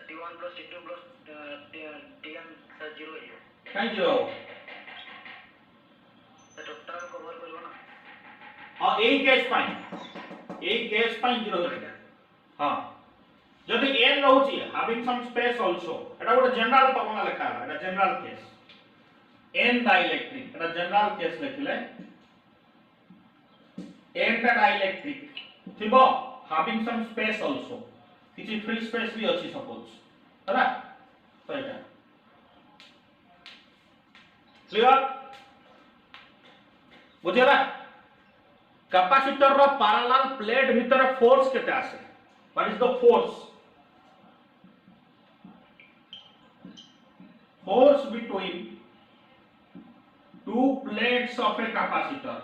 T1 plus T2 plus Tn sir 0 है काई 0 तो टोटल कवर करबो ना हां ए केस पाइन 0 हां जदि n रहउची हैविंग सम स्पेस आल्सो एटा गोटे जनरल फॉर्मूला लिखा है एटा जनरल केस n डाइलेक्ट्रिक एटा जनरल केस लिखले n टा डाइलेक्ट्रिक थिबो हैविंग सम स्पेस आल्सो किछि फ्री स्पेस भी अछि सपोज हैना तो एटा क्लियर बुझेला कैपेसिटर रो पैरेलल प्लेट भीतर फोर्स केते आसे what is the force between two plates of a capacitor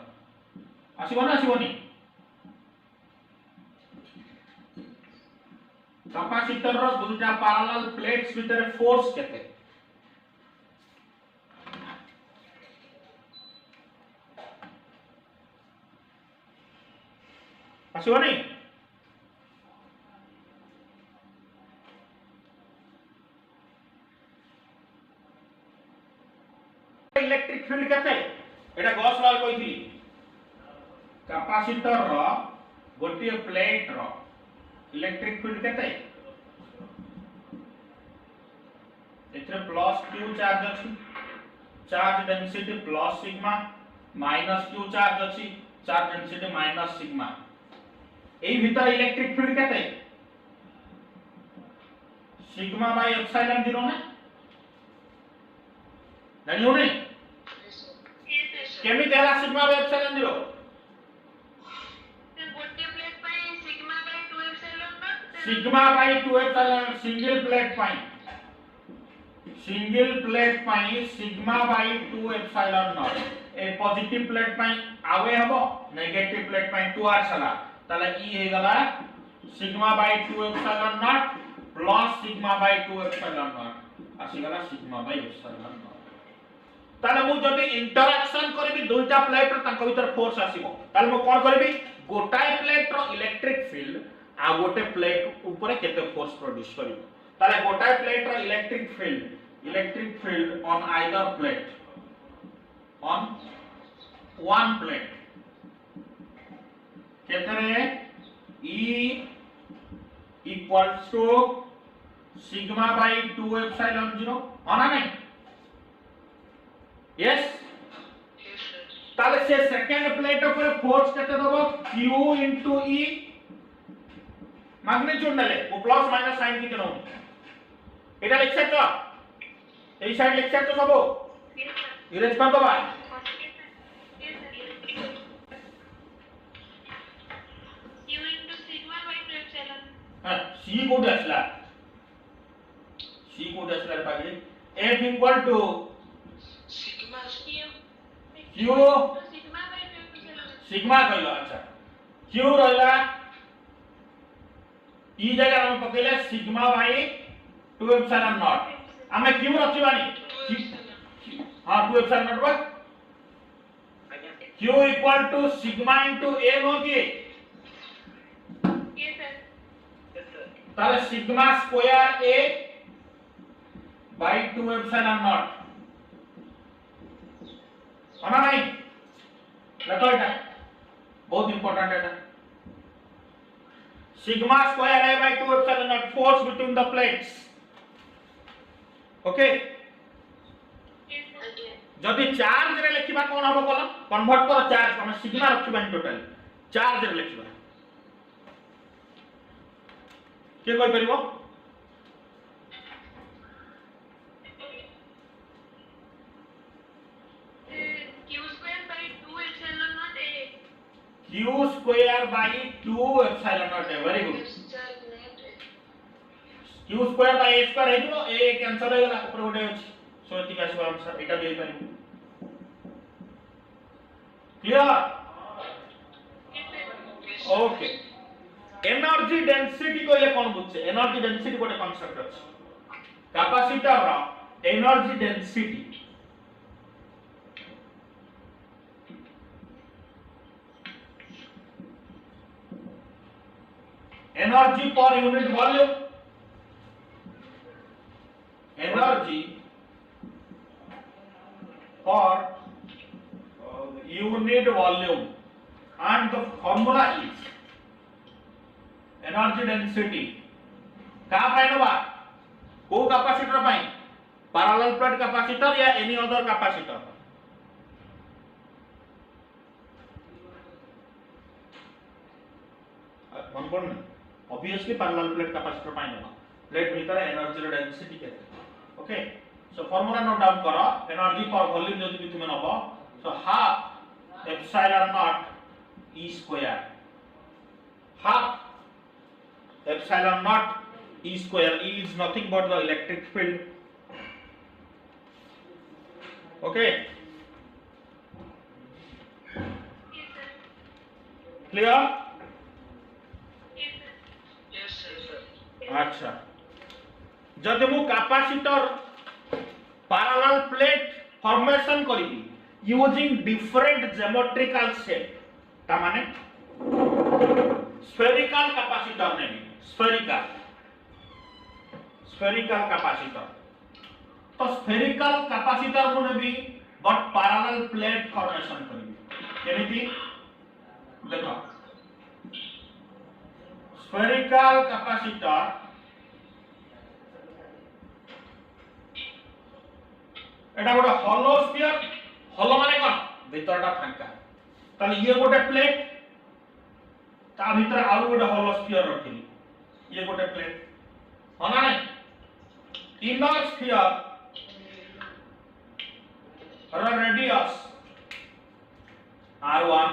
आसीबो ना आसीबोनी कैपेसिटर रो दुटा पैरेलल प्लेट्स भीतर फोर्स केते आसीबोनी इलेक्ट्रिक फील्ड केते एटा गॉस लॉ कहिथि कैपेसिटर रो गोटे प्लेट रो इलेक्ट्रिक फील्ड केते एथरे प्लस q चार्ज अछि charge density plus sigma minus q charge अछि चार्ज डेंसिटी माइनस सिग्मा এই ভিতরে ইলেকট্রিক ফিল্ড কেতে সিগমা বাই এপসাইলন 0 না জানিও নি Yes, sir. কেমিতি ହେଲା সিগমা বাই এপসাইলন 0 Sir, ଗୋଟିଏ ପ୍ଲେଟ୍ ପାଇଁ sigma by 2 epsilon naught. Sigma by 2 epsilon single plate pi sigma by 2 epsilon naught a positive plate पाई आवे हबो नेगेटिव प्लेट पाई 2 आर सला ताले ई हे गला sigma by 2 epsilon not plus sigma by 2 epsilon not आसी गला sigma by epsilon not ताले मु जदि इंटरैक्शन करबी दुईटा प्लेट र तांको भीतर फोर्स आसीबो ताले मु कोन करबी गोटाय प्लेट रो इलेक्ट्रिक फील्ड आ गोटे प्लेट ऊपर केते फोर्स प्रोड्यूस करिवो ताले गोटाय प्लेट रो electric field on either plate on one plate केते रे E equals to sigma by 2 epsilon 0 होना नहीं यस Yes, sir. ताले से सेकंड प्लेट ऊपर फोर्स केते दबो Q into E मैग्नीट्यूड नेले वो प्लस माइनस साइन की जनो এটা লিখছ তো এই সাইড লিখছ তো সব Yes, sir. ইরেজ কর দবা Yes, sir. Yes, sir. Q into sigma by 2 epsilon. হ্যাঁ সি কোড আসলা পাগে F equal to Sigma. Q. Q Sigma by 2 epsilon. Sigma कहलो अच्छा Q रहला ई जगह हम पकेले सिग्मा बाय 2 एप्सिलॉन नॉट हमें Q रखिबानी हां 2 एप्सिलॉन नॉट बा Q equal to sigma into A नो की Yes, sir. Yes, sir. ताले sigma square A by 2 epsilon not होना नहीं देखो এটা बहुत इंपॉर्टेंट है सिग्मा square A by 2 epsilon naught force between the plates okay Yes, sir. जदि चार्ज रे लिखिबा कोन हबो कोन कन्वर्ट कर चार्ज हम सिग्मा रखिबा टोटल चार्ज रे लिखिबा के कोइ परिबो Q square by 2 epsilon naught A. Q square by 2 epsilon naught very good Q square by A square है जो A कैंसिल हो गला ऊपर गोटे अछि सो एति का आंसर एटा भी पारिबो क्लियर ओके एनर्जी डेंसिटी कोइले कोन बुझे एनर्जी डेंसिटी गोटे कांसेप्ट अछि कैपेसिटर रा energy density energy per unit volume energy पर unit volume and the formula is energy density का पाइनबा को कैपेसिटर पाइन पैरेलल प्लेट कैपेसिटर या एनी अदर कैपेसिटर मन पड़ना ऑब्वियसली पैरेलल प्लेट कैपेसिटर पाइनबा प्लेट भीतर एनर्जी डेंसिटी केते okay so formula note down करो एनर्जी पर वॉल्यूम जदि भी तुमे नबो so half epsilon naught E square half epsilon naught E square E is nothing but the electric field okay Yes, sir. clear Yes, sir. Yes, sir. अच्छा जदि मु capacitor parallel plate formation करिबी using different geometrical shape ता माने spherical capacitor ने spherical capacitor तो spherical capacitor को ने भी बट पैरेलल प्लेट फॉर्मेशन करिबी केमिति देखो स्फेरिकल कैपेसिटर एटा गोटे हॉलो स्फीयर हॉलो माने कोन भीतरटा फांका ताले ये गोटे प्लेट ता भीतर आउ गोटे होलो स्फीयर रखिली ये गोटे प्लेट हो ना नहीं इनर स्फीयर रो रेडियस r1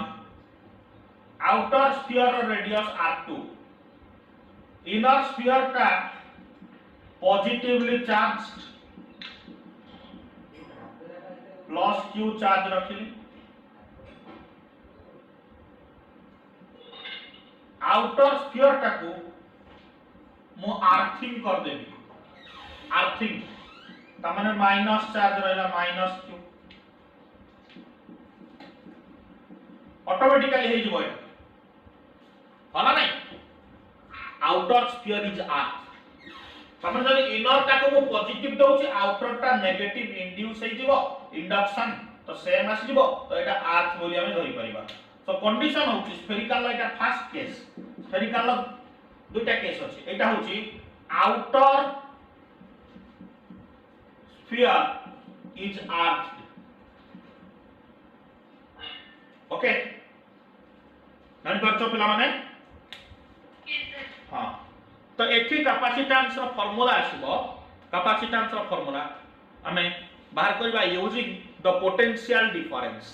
आउटर स्फीयर रो रेडियस r2 इनर स्फीयर का positively charged plus q charge रखिली आउटर स्फीयर टाकू मु आर्थिंग कर देबी आर्थिंग ता माने माइनस चार्ज रहला माइनस q ऑटोमेटिकली हे जबो होला नहीं आउटर स्फीयर इज अर्थ तमन जब इनर टाको मु पॉजिटिव दउची आउटर टा नेगेटिव इंड्यूस हे जबो इंडक्शन तो सेम आसी जबो तो एटा अर्थ बोली हम धरि परिबा सो कंडीशन होची स्फेरिकल एटा फर्स्ट केस स्फेरिकल दुटा केस अछि एटा होची outer sphere is earth okay जानि परछो पिला माने हां तो एठी कैपेसिटेंस रो फार्मूला आसीबो कैपेसिटेंस रो फार्मूला हमें बाहर करबा यूजिंग द पोटेंशियल डिफरेंस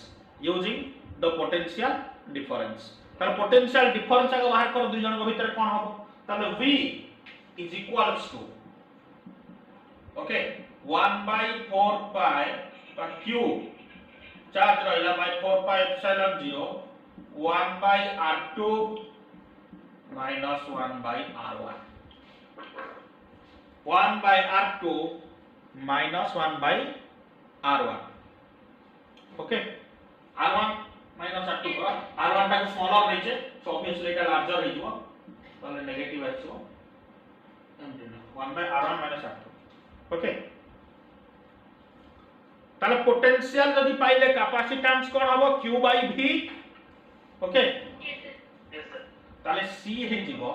तार पोटेंशियल डिफरेंस आगे बाहर कर दुई जन को भीतर कोन हो ताले v is equals to okay 1/4 pi q charge रहला by 4 pi epsilon 0 1/r2 minus 1/r1 1/r2 minus 1/r1 okay r1 minus r2 करा r1 टा को स्मॉलर रहिजे सो ऑब्वियसली एटा लार्जर रहिजो ताले नेगेटिव आछो 1/r1 minus r2 ओके ताले पोटेंशियल जदी पाइले कैपेसिटेंस कोन हबो q / v ओके ताले c हे जीवो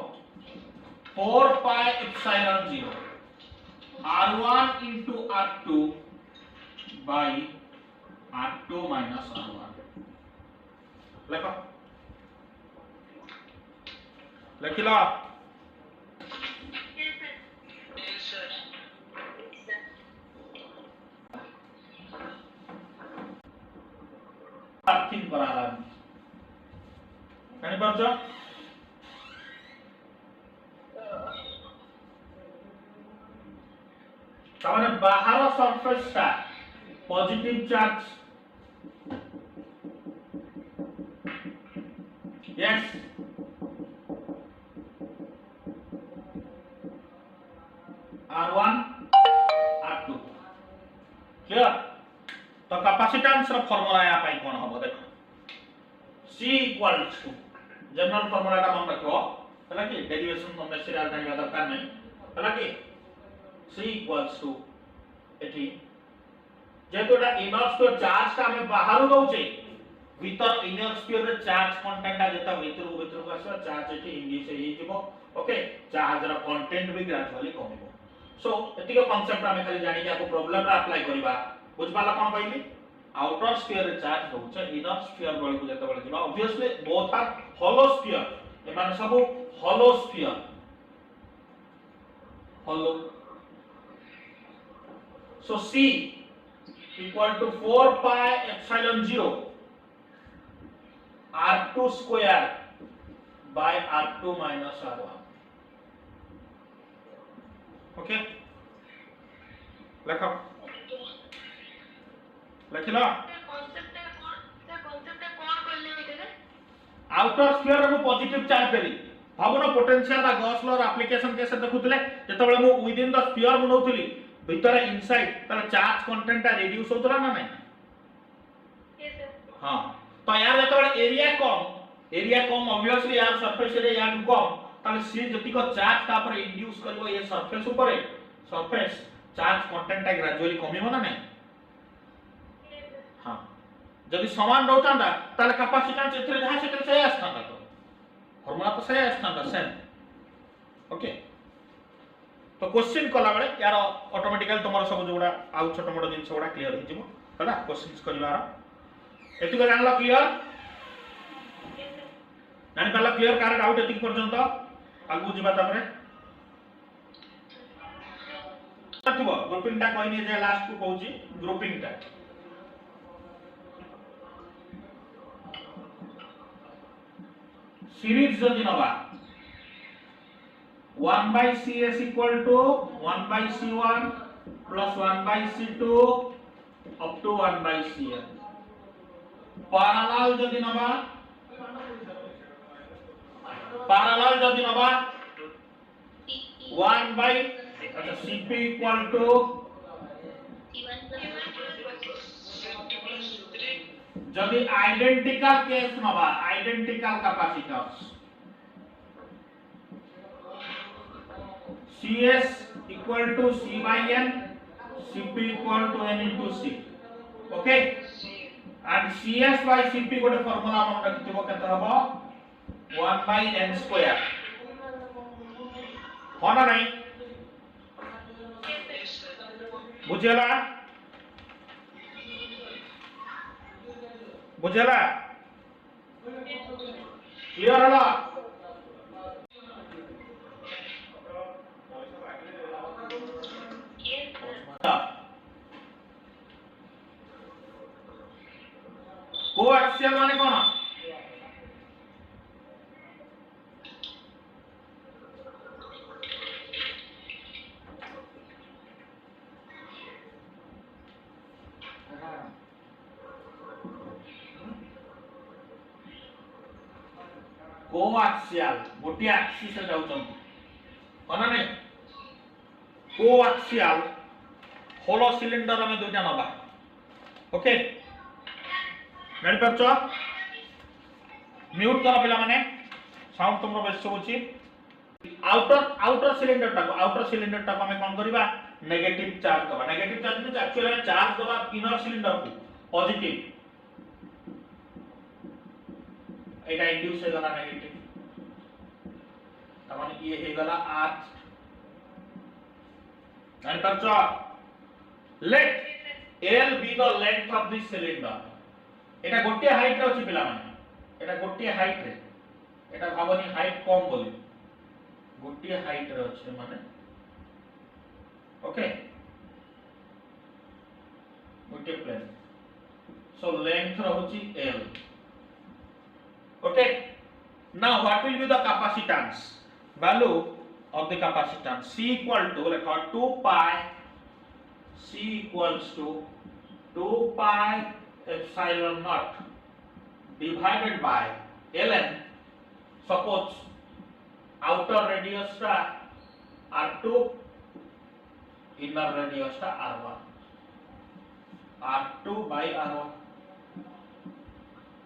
4 pi epsilon 0 r1 into r2 by r2 minus r1 लेखो लिखिला अर्थिंग कराला कनी परछो ताने बाहर सरफेस का positive charge yes r1 r2 clear तो कैपेसिटेंस रो फार्मूला या पाई कोन हबो देखो c equals to general formula टा मन रखो हला कि डेरिवेशन तुम सिरियल जानिबा दरकार नै हला कि c इक्वल्स टू एठी जेतोटा इनर स्फीयर चार्ज का हमें बाहर दउचे भीतर इनर स्फीयर रे चार्ज कंटेंट आ जेता भीतर को आसवा चार्ज एठी इंड्यूस हे जिवो ओके चार्ज रो कंटेंट भी ग्रेजुअली कमिबो सो एतिको कांसेप्ट हमें खाली जानि के आपको प्रॉब्लम रे अप्लाई करबा बुझबाला कोन कहली आउटर स्फीयर रे चार्ज होउचे इनर स्फीयर बळ को जेता बळ जिवो obviously both are hollow sphere ए माने सब hollow sphere hollow so c equal to 4 pi epsilon 0 r2 square by r2 minus r1 okay लिखो लिखिला कॉन्सेप्ट कोन करले होते आउटर स्फीयर रो पॉजिटिव चार्ज देली भाबनो पोटेंशियल बा गॉस लॉ रो एप्लीकेशन केसे देखुतले जेतबेले मु विद इन द स्फीयर बनौतली भीतर इनसाइड तार चार्ज कंटेंट रिड्यूस होतला ना नहीं यस सर हां तो यार जेतबेले एरिया कम ऑब्वियसली यार सरफेस एरिया यार कम ताले सी जति को चार्ज ता पर इंड्यूस करबो ये सरफेस ऊपर सरफेस चार्ज कंटेंट ग्रेजुअली कमिबो ना नहीं हां जदि समान रहतांदा ताले कैपेसिटेंस एथरे जहा से सही आस्थांदा तो फॉर्मूला तो सही आस्थांदा सेम ओके तो क्वेश्चन कला बेले यार ऑटोमेटिकली तुमर सब जोडा आउ छोट मोट जिंस जोडा क्लियर हो जिवो हला क्वेश्चंस करिवार एति को जानलो क्लियर जानि पाला क्लियर कार डाउट एतिक पर्यंत आगु जिबा तापरे थबो ग्रुपिंग टा कहनी जे लास्ट को कहूची ग्रुपिंग टा सीरीज जदि नबा 1 by cs equal to 1 by c1 plus 1 by c2 up to 1 by cn parallel जदि नबा parallel जदि नबा 1 by अच्छा cp equal to जदि आइडेंटिकल केस नबा identical capacitors cs equal to c by n cp equal to n into c okay and cs by cp गोटे formula मन रखिथिबो केते हबो 1 by n square होना नहीं बुझेला बुझेला क्लियर होला कोएक्सियल माने कोन कोएक्सियल गोटे एक्सिस जाउछन कोना नै कोएक्सियल होलो सिलिंडर में दुटा नबा ओके जानि परछो म्यूट करा पिला माने साउंड तुमरो बेस होची आउटर सिलिंडर टा हमें कोन करबा नेगेटिव चार्ज दबा नेगेटिव चार्ज मींस एक्चुअली हमें चार्ज दबा इनर सिलिंडर को पॉजिटिव एटा इंड्यूस हे गला नेगेटिव तमाने ये हे गला आर्च जानि परछो let l be the length of this cylinder এটা গোটে হাইট রে আছে পিলা মানে এটা গোটে হাইট রে এটা ভাবনি হাইট কম বলি গোটে হাইট রে আছে মানে ওকে গোটে প্লেন so length রহুচি l okay now what will be the capacitance value of the capacitance c equal to like 2 pi c equals to 2 pi epsilon naught divided by ln suppose outer radius ta r2 inner radius ta r1 r2 by r1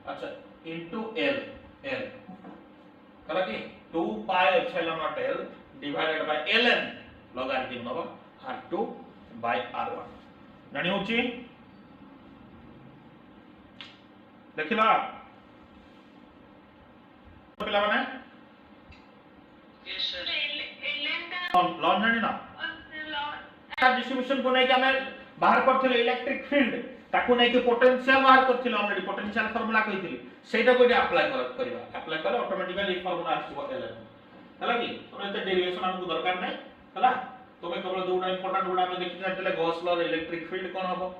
अच्छा into l कला कि 2 pi epsilon naught l divided by ln logarithm नबा r2 by r1 जानि होची देखिला पिला माने yes sir एलेंडा law जानि ना डिस्ट्रीब्यूशन को नै कि हमें बाहर करथिले इलेक्ट्रिक फील्ड ताकू नै कि पोटेंशियल बाहर करथिले ऑलरेडी पोटेंशियल फार्मूला कहिथिले सेटा कोइ अप्लाई करबा अप्लाई करे ऑटोमेटिकली फार्मूला आसीबो एलन हला कि तोरे ते डेरिवेशन हमकु दरकार नै हला तमे केवल जोडा इंपोर्टेंट जोडा में देखि जातले गॉस लॉ इलेक्ट्रिक फील्ड कोन हबो